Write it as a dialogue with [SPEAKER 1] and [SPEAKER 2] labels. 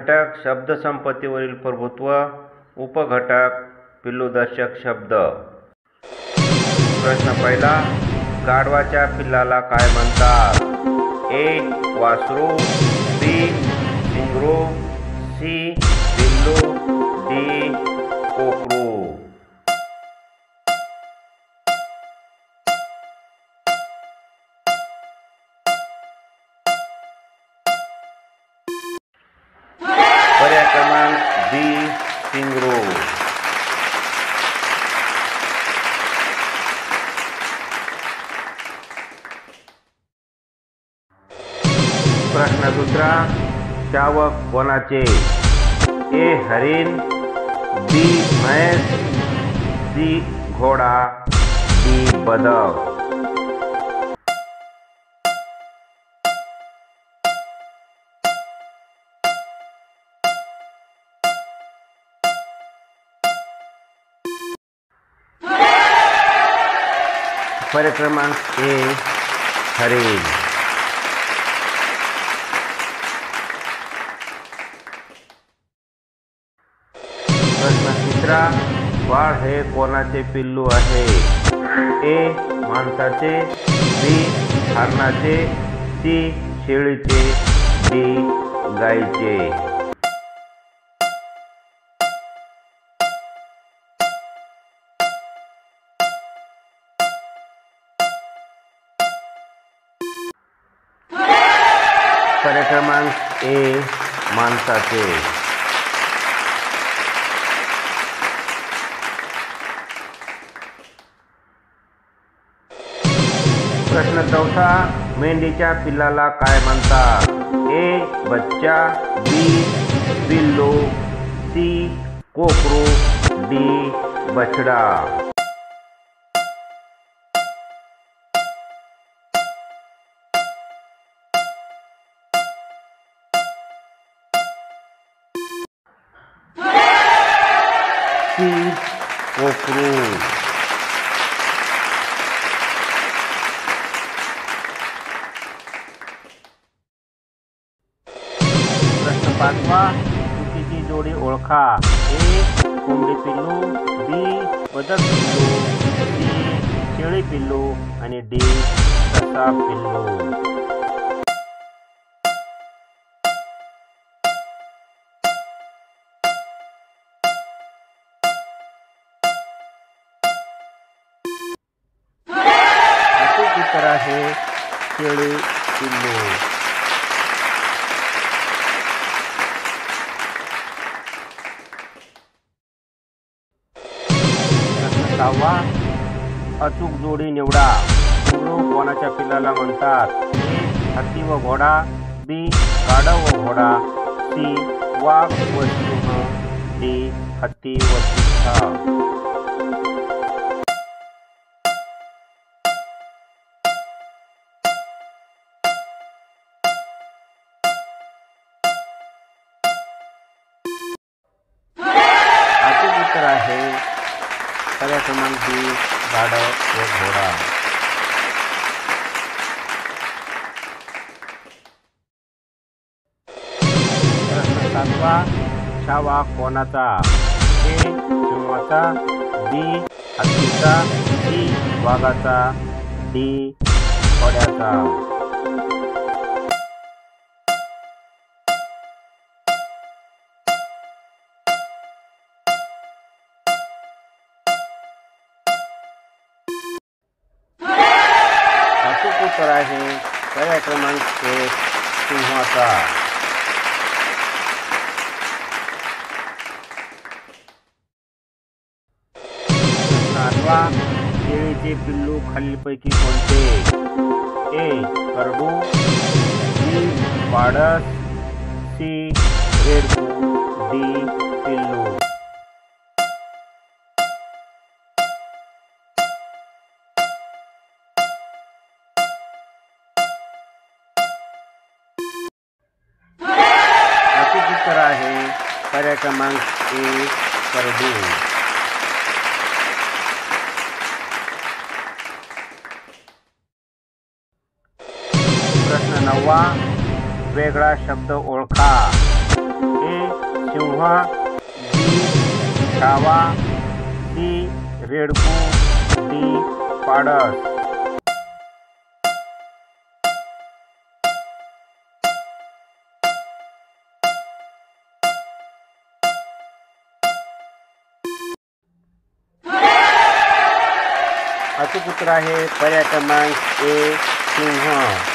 [SPEAKER 1] घटक शब्दसंपत्तीवरील प्रभुत्व, उपघटक पिल्लूदर्शक शब्द। प्रश्न पहिला, गाढवाच्या पिल्लाला काय म्हणतात? ए. वासरू, बी. शिंगरू, सी. पिल्लू, डी. कोकरू। पर्याय क्रमांक बी. शिंगरू। प्रश्न दुसरा, शावक कोणाचे? ए. हरिण, बी. म्हैस, सी. घोडा, डी. बदक। पर्याय क्रमांक ए. हरिण। प्रश्न तिसरा, वाळ हे कोणाचे पिल्लू आहे? ए. माणसाचे, बी. हरणाचे, सी. शेळीचे, डी. गाईचे। पर्याय क्रमांक ए. माणसाचे। प्रश्न चौथा, मेंढीच्या पिल्लाला काय म्हणतात? ए. बच्चा, बी. पिल्लू, सी. कोकरू, डी. बछडा। सी. कोकरू। प्रश्न पाचवा, चुकीची जोडी ओळखा। ए. कोंबडी पिल्लू, बी. बदक पिल्लू, सी. शेळी पिल्लू आणि डी. ससा पिल्लू। अचूक उत्तर आहे शेळी पिल्लू। प्रश्न सहावा, अचूक जोडी निवडा। शिंगरू कोणाच्या पिल्लाला म्हणतात? ए. हत्ती व घोडा, बी. गाढव व घोडा, सी. वाघ व सिंह, डी. हत्ती व चित्ता। उत्तर आहे पर्याय क्रमांक बी. गाढव व घोडा। प्रश्न सातवा, छावा कोणाचा? ए. सिंहाचा, बी. हत्तीचा, सी. वाघाचा, डी. घोड्याचा। उत्तर आहे पर्याय क्रमांक एक. सिंहाचा। आठवा, शेळीचे पिल्लू खालीलपैकी कोणते? ए. करडू, बी. पाडस, सी. रेडकू, डी. पिल्लू। उत्तर आहे पर्याय क्रमांक ए. करडू। प्रश्न 9, वेगळा शब्द ओळखा। ए. सिंह, बी छावा, सी रेडकू, डी पाडस. अचूक उत्तर आहे पर्याय क्रमांक ए सिंह.